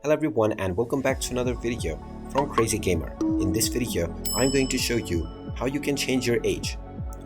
Hello everyone and welcome back to another video from Crazy Gamer. In this video, I'm going to show you how you can change your age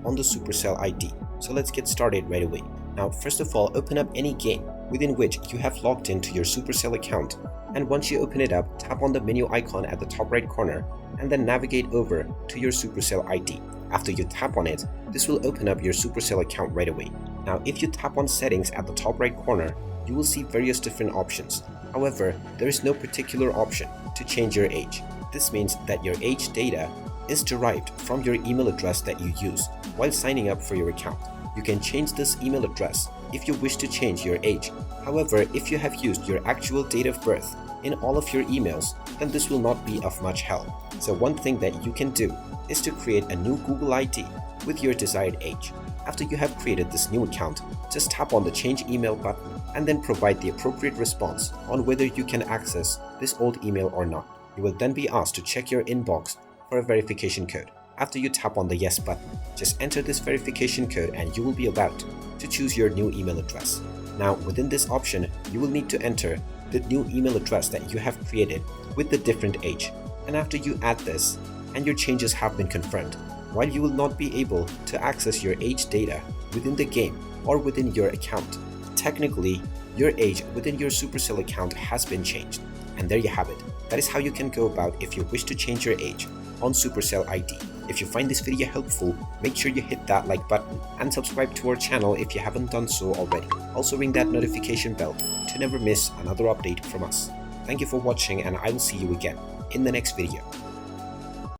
on the Supercell ID. So let's get started right away. Now first of all, open up any game within which you have logged into your Supercell account, and once you open it up, tap on the menu icon at the top right corner and then navigate over to your Supercell ID. After you tap on it, this will open up your Supercell account right away. Now if you tap on settings at the top right corner, you will see various different options. However, there is no particular option to change your age. This means that your age data is derived from your email address that you use while signing up for your account. You can change this email address if you wish to change your age. However, if you have used your actual date of birth in all of your emails, then this will not be of much help. So one thing that you can do is to create a new Google ID with your desired age. After you have created this new account, just tap on the change email button and then provide the appropriate response on whether you can access this old email or not. You will then be asked to check your inbox for a verification code. After you tap on the yes button, just enter this verification code and you will be allowed to choose your new email address. Now within this option, you will need to enter the new email address that you have created with the different age. And after you add this and your changes have been confirmed, while you will not be able to access your age data within the game or within your account, technically your age within your Supercell account has been changed. And there you have it. That is how you can go about if you wish to change your age on Supercell ID. If you find this video helpful, make sure you hit that like button and subscribe to our channel if you haven't done so already. Also ring that notification bell to never miss another update from us. Thank you for watching and I will see you again in the next video.